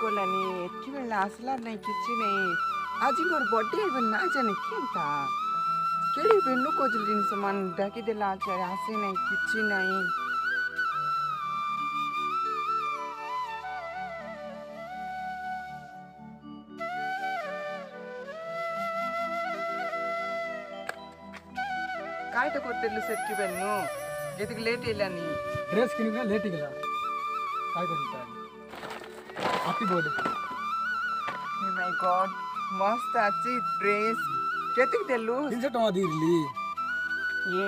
କଲାନି ଏଠି ବେলা ଆସିଲା ନାହିଁ କିଛି ନାହିଁ ଆଜି ମୋର ବର୍ଥଡେ ଏବେ ନା ଜାଣେ କେନ୍ତା କେଡ଼େ ବେନୁ କହୁଥିଲି ଜିନିଷ ମାନ ଡାକିଦେଲା ଆସି ନାହିଁ କିଛି ନାହିଁ କାଇଟା କରିଦେଲୁ ସେଠି ବେନୁ ଯେତିକି ଲେଟ୍ ହେଲାନି ड्रेस किनिक लेट गला काय करू happy birthday hey my god मस्त ଅଛି ଡ୍ରେସ୍ କେତିକି ଦେଲୁ 300 टका दिली ये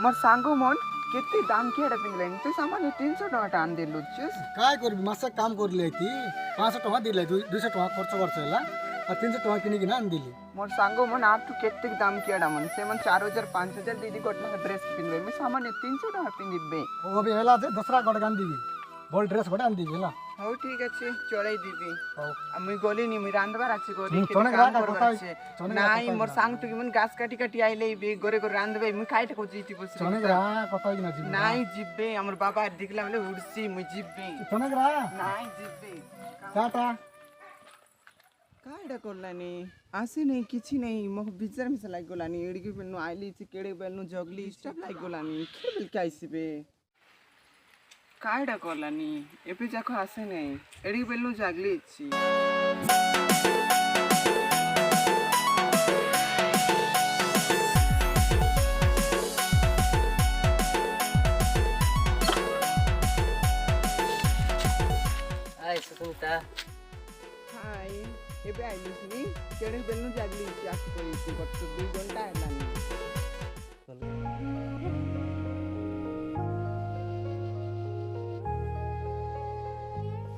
मोर सांगो मन केते दाम केडा पिंगलेन तू सामान्य 300 टका आन देलु चुस काय करबी मासे काम करले थी 500 टका दिले 200 टका खर्च करछला और 300 टका किनिक ना आन दिली मोर सांगो मन आप तू केते दाम केडा मन से मन 4000 5000 दीदी कोटना ड्रेस पिनबे मैं सामान्य 300 टका पिनिबे ओ अभी हेला से दूसरा गड गान दीबी बोल ड्रेस बडा आन दीबी हेला हो ठीक আছে চলাই দিবি हो আমি গলিনি আমি রান্দবার আছে গরি চনে কাম রাখা করবার কথা আছে চনে নাই মোর सांग টু কিমন গাছ কাটি কাটি আইলে বে গরে গরে রান্দবে আমি খাইতে কইছি তি বসে चने रा कथा कि ना जी নাই জিবে আমার বাবা দেখলা বলে উড়ছি মুই জিবে चने रा নাই জিবে टाटा कायडा करलानी आसे नहीं किछि नहीं मो बिचार मिसा लाग गलानी एडगी बेनु आइली छि केडे बेनु जगली स्टॉप लाग गलानी खेल के आइसिबे कायडा करलानी एपे जाको आसे नहीं एडगी बेनु जागली छि हाय सुस्मिता हाय एबे आइलिस नी केडे बेनु जागली छि आसे कोई छि बट 2 घंटा आलानी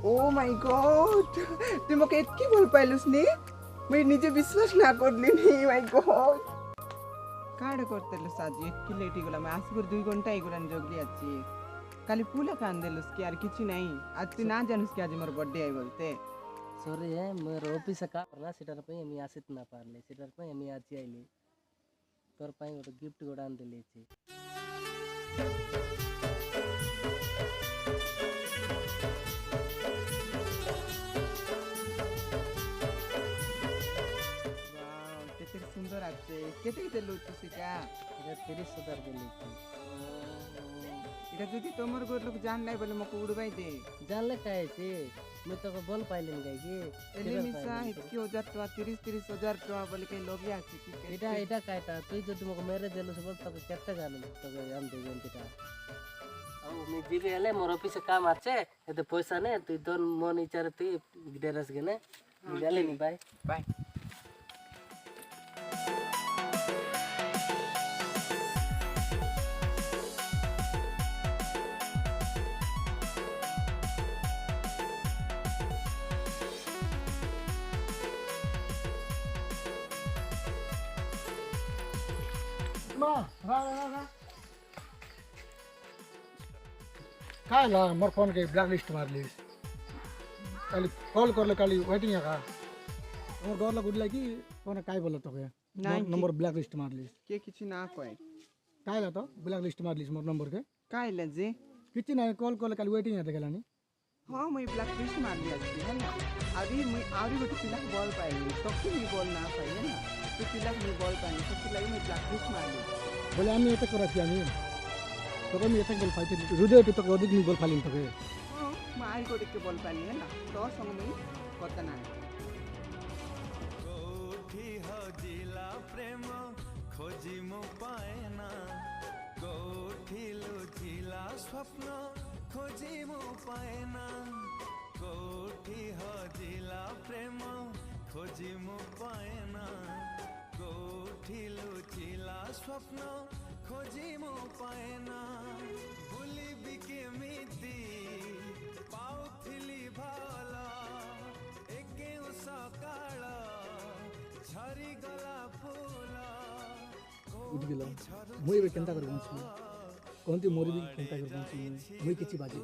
ओ माय गॉड तुम मके इतकी बोल पाइलुस नी मैं निजे विश्वास ना करली नी माय गॉड काड करतेलु साजी इतकी लेट गला मैं आसगर 2 घंटा इगलान जगली आछि काली पूला कान देलुस कि यार किछि नहीं आज तू ना जानुस कि आज मोर बर्थडे आई बोलते सॉरी है मोर ऑफिस का ना सेटर पे मी आसित ना पारले सेटर पे मी आज आइली तोर पाई गोटे गिफ्ट गोडा आन देली छी वाओ केते सुंदर आछे केते देलु तू सिका ये 30,000 देली छी এটা যদি তোমার ঘর লোক জান নাই বলে মকে উড়বাই দে जानले काहे छी मैं तो बोल पाइलिन गाय की এলে মিসা ইতকি 1000 টাকা 30,000 টাকা বলে কে লোভি আছে কি एटा एटा कायटा तुई जदि मको मेरे देलु से बोल तक केते गान तो हम दे गंतिटा औ मी जीबे हले मोर ऑफिस काम आछे एते पैसा ने तुई दोन मन इचारे तुई ड्रेस गने गले नी भाई বাই मा रा रा रा काय ला मोर फोन के ब्लैक लिस्ट मार ली काली कॉल करले काली वेटिंग है का मोर घर लोग उडला की कोन काय बोलत तो के नंबर ब्लैक लिस्ट मार ली কে কিছু না কয় काय ला तो ब्लैक लिस्ट मार ली मोर नंबर के কাইলে যে किछि ना कॉल करले काली वेटिंग है देखलानी हाँ मुई ब्लैक लिस्ट मार लिया छी है ना अभी मुई आरी गोटे पिला बॉल पाइली तो कि मुई बॉल ना पाई है ना तो पिला मुई बॉल पाइली तो पिला मुई ब्लैक लिस्ट मार ली बोले आम्ही येते करा की आम्ही तो कमी येते बोल फाइते हृदय तो अधिक मी बोल फालिन तो के हाँ मैं आरी गोटे के बॉल पाइली है ना तो संग मुई कत ना कोठी हो जिला प्रेम खोजी मो पाएना कोठी लुचिला स्वप्न खोजी मो पाएना कोठी हो जिला प्रेम खोजी मो पाएना कोठी लुचिला स्वप्न खोजी मो पाएना भूली बिके मिति पाउथिली भाला एके सकाळ झरी गला फूला उठ गेलो मुई बे केंता कर बंसी कोनती मोरी भी केंता कर बंसी मुई किछि बाजी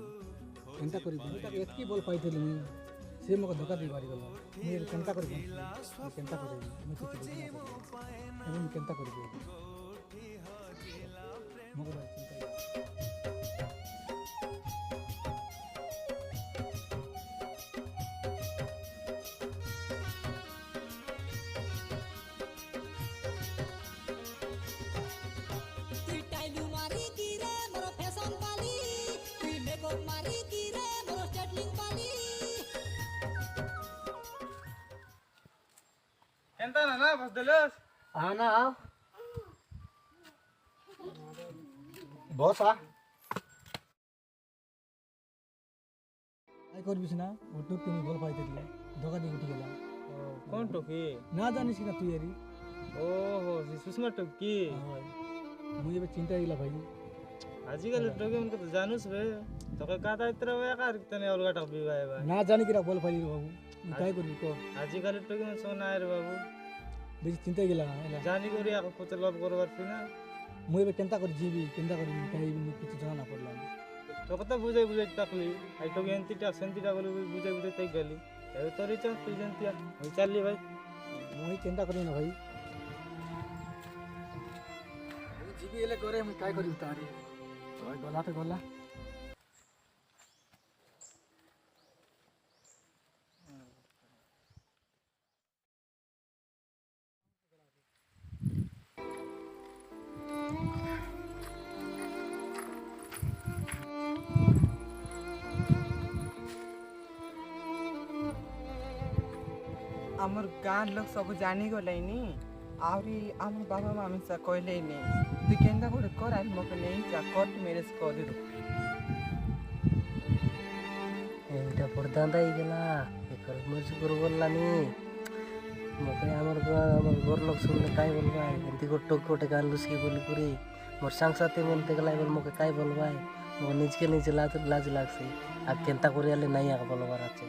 केंता करी तक एतकी बोल पाइथिल मुई से मको धोखा दे बारी गला मुई केंता कर बंसी केंता करी मुई किछि बाजी मुई केंता करी मको चिंता ना बस देलस आना आओ বস আ আই করবিস না ওটু তুমি বল পাইতেছিলে ধোকা দিয়ে উঠে গেলাম কোন টকি না জানিস না তুই এরি ओहो सुषमा टकी মুই এবার চিন্তা হইলা ভাই आजिकल टकी उनको तो जानूस बे तो काता इतना वे कार तने अलगा टक भी भाई भाई না জানি কিরা বল পাইলি বাবু তুই কাই করবি কো आजिकल टकी में सोना आयर बाबू বেশি চিন্তা গেলা এলা जानी करी आको कुछ लव करवार फिना মুই এবার কেনতা করে জিবি কেনতা করে কাই কিছু জানা না পড়লাম तो कता बुझाई बुझाई तकली आई टकी एंतीटा सेंतीटा बोली बुझाई बुझाई तक गली ए तोरी च तू जनतिया हम चलली भाई মুই চিন্তা করি না ভাই জিবি এলে করে আমি কাই করি তারি ওই গলা তো গলা আমার গাঁ লোক ସବୁ ଜାଣିଗଲେନି ଆହୁରି ଆମ ବାବା ମାମି ସା କହିଲେନି ତୁ କେନ୍ତା ଗୋଟେ କର ଆରେ ମୋତେ ନେଇ ଯା କୋର୍ଟ ମ୍ୟାରେଜ କରିରୁ ଏଇଟା ପର୍ଦାନ୍ତା ହେଇଗଲା ଏକର ମର୍ଜି କରୁ ବୋଲାନି ମତେ ଆମର ଘର ଲୋକ ଶୁଣିଲେ କାଇଁ ବୋଲବା ଏମିତି ଗୋଟେ ଗାଁ ଲୁସିକି ବୋଲି କରି মোর সাংসাতে বলতে গেলে এবার মোকে কাই বলবাই মোকে নিজকে নিজে লাজ লাগছে আর কেনতা করে আলে নাই আগে বলবার আছে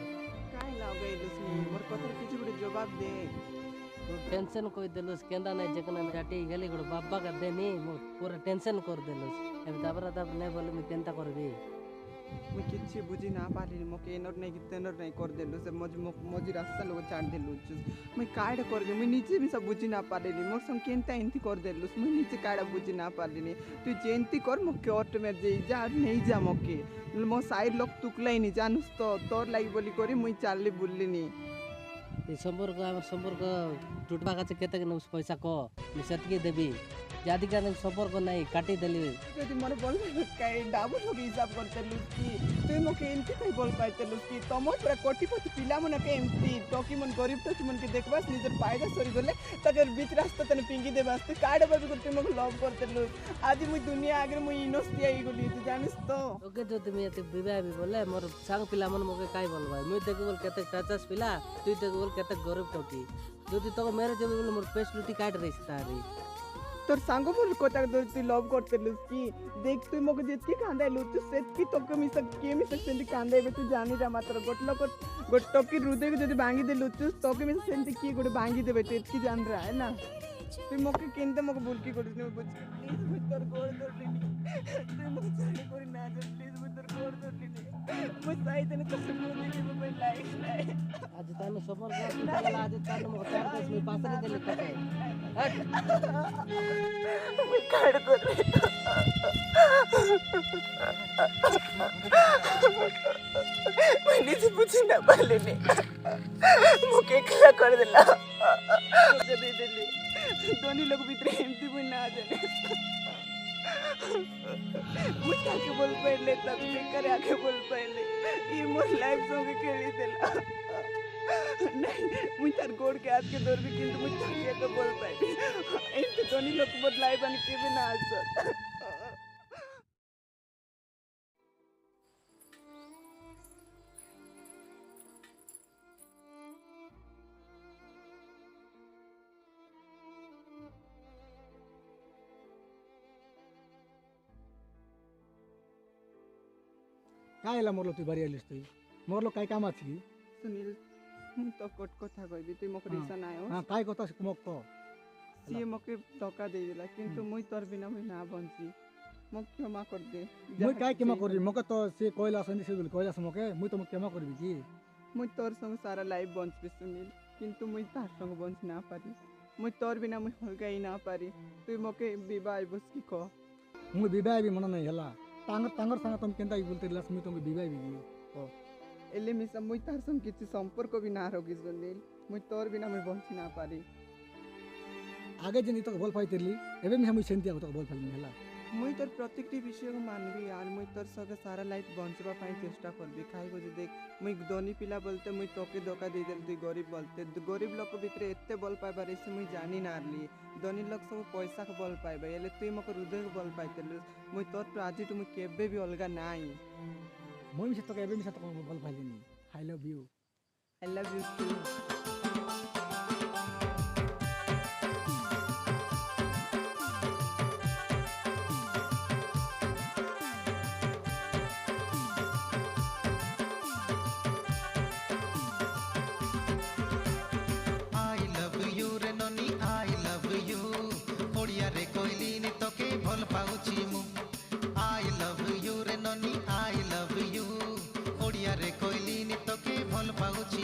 কাই লাগাইলুস নি মোর কথার কিছু ଗୋଟେ জবাব দে तू टेंशन कोई देलुस केंदा नहीं जकना जाटी गली गोड़ बाबा का देनी मो पूरा टेंशन कर देलुस अब दाबरा दाब नहीं बोले मैं केंता करबी ମୁଁ କିଛି ବୁଝି ନା ପାରିଲି ମୋତେ ଏନର ନାଇଁ ତେନର ନାଇଁ କରିଦେଲୁ ସେ ମଝି ରାସ୍ତା ଲୋକ ଛାଡ଼ିଦେଲୁ ମୁଇଁ କାଇଟା କରିବି ମୁଇଁ ନିଜେ ବି ସବୁ ବୁଝି ନା ପାରିଲି ମୋର ସଙ୍ଗେ କେନ୍ତା ଏମିତି କରିଦେଲୁ ମୁଇଁ ନିଜେ କାଇଟା ବୁଝି ନା ପାରିଲିନି তুই ଯେମିତି କର ମୋ କୋର୍ଟ ମ୍ୟାରେଜ ଯା ନେଇଯା ମକେ ମୋ ସାଇଡ୍ ଲୋକ ତୁକଲାଇନି ଜାଣୁସ୍ ତ ତୋର ଲାଗି ବୋଲି କରି ମୁଇଁ ଚାଲି ବୁଲିନି এই সম্পর্ক আমার সম্পর্ক টুটবা কাছে কেতে কেন পয়সা ক আমি সেতকি দেবি যাদি কারণে সম্পর্ক নাই কাটি দেলি যদি মনে বল কাই ডাবল লোক হিসাব করতেলু কি তুই মোকে এমতি কাই বল পাইতেলু কি তমর পুরা কোটিপতি পিলা মনকে এমতি টকি মন গরিব টকি মনকে দেখবাস নিজের পায়দা সরি গলে তাদের বিচ রাস্তা তনে পিঙ্গি দেবাস তুই কাড়ে বাবু করতে মোকে লভ করতেলু আজ মুই দুনিয়া আগে মুই ইনোস্তি আই গলি তুই জানিস তো ওকে যদি তুমি এতে বিবাহ বলে মোর সাং পিলা মন মোকে কাই বলবাই মুই দেখি বল কেতে টাচাস পিলা তুই দেখি বল কেতে গরিব টকি যদি তোকে মেরে যাবে বলে মোর পেস লুটি কাট রইছ তারি তোর সাঙ্গ বল কথা ধরে তুই লভ করতেলু কি দেখ তুই মোকে যেতকি কান্দাইলু তুই সেতকি তোকে মিশক কে মিশক সেন্তি কান্দাইবে তুই জানি রা মাত্র গোটকি হৃদয়কে যদি ভাঙি দেলু তুই তোকে মিশক সেন্তি কি গোটে ভাঙি দেবে তুই এতকি জান রা है ना তুই মোকে কেনতে মোকে ভুলকি করিস না বুঝ প্লিজ মুই তোর গোড় ধরলিনি তুই মোকে চালি করি না যা প্লিজ মুই তোর গোড় ধরলিনি মুই চাইতেনি তোর মুই দিবি মোবাই লাইক নাই আজ তানে সম্পর্ক টুটলা আজ তানে মোকে তার কাছে মুই পাসরে দেলি কাটে হট মুই কাড় করে মুই নিজে বুঝি না পারলিনি মুকে একলা করে দিলা তোকে দিয়ে দিলি दोनों लोग भीतर एमती भी ना जाने मुझे आके बोल पहले तब बेकार आके बोल पहले ये मोर लाइफ सॉन्ग खेली दिला नहीं मुझे तार गोड़ के हाथ के दौर भी किंतु मुझे ताके तो बोल पहले एमती दोनों लोग बहुत लाइफ आने के भी ना आसो কাই এলা মোর তুই বাড়ি আইলিস তুই মোর লোক কাই কাম আছে কি सुनील ମୁଁ ତ ଗୋଟେ କଥା କହିବି ତୁଇ ମୋকে ରିସା ନାଇଁ হ্যাঁ কাই কথা মোক ক ସିଏ ମୋତେ ଧୋକା ଦେଇଦେଲା କିନ୍ତୁ ମୁଇଁ ତୋର ବିନା ମୁଇଁ ନା ବଞ୍ଚି মোক କ୍ଷମା କରିଦେ মুই কাই কেমা করবি মকে তো সে কইলা সন্ধি সে কইলাস মকে মুই তো কেমা করবি কি মুই তোর সঙ্গে সারা লাইফ বঞ্চবি সুনীল কিন্তু মুই তার সঙ্গে বঞ্চি না পারি মুই তোর বিনা মুই হলগাই না পারি তুই মোকে বিবাহ বস কি কহ মুই বিবাহ বি মনে নাই হেলা তাঙ্গর সাঙ্গ তুমি কেনতা বলতে দিলাস মুই তুমি বিবাহ বি ক এলে মিশা মুই তার সঙ্গে কিছু সম্পর্ক বি না রকি সুনীল মুই তোর বিনা মুই বঞ্চি না পারি আগে যেন তোকে বল পাইতেলি এবে মি মুই সেন্তি তোকে বল পাইলি হেলা मुई तोर प्रत्येकटी विषय को मानबी और मुई तोर सगे सारा लाइफ बंचवा पाई चेष्टा करबी खाई को देख मुई धनी पिला बोलते मुई तोके धोखा दे देल तुई गरीब बोलते गरीब लोक भितर एते बल पाइबार इसे मुई जानी नारली धनी लोक सब पैसा को बल पाइबा हेले तुई मको हृदय को बल पाइतेलु मुई तोर आज मुई केबे भी अलगा नाई मुई मिसे तो एबे मिसे तो बोल पाइलिनी I love you I love you too I love you रे ननी आई लव यू ओडिया रे कोइलिनी तोके भल पाउची मु आई लव यू रे ननी आई लव यू ओडिया रे कोइलिनी तोके भल पाउची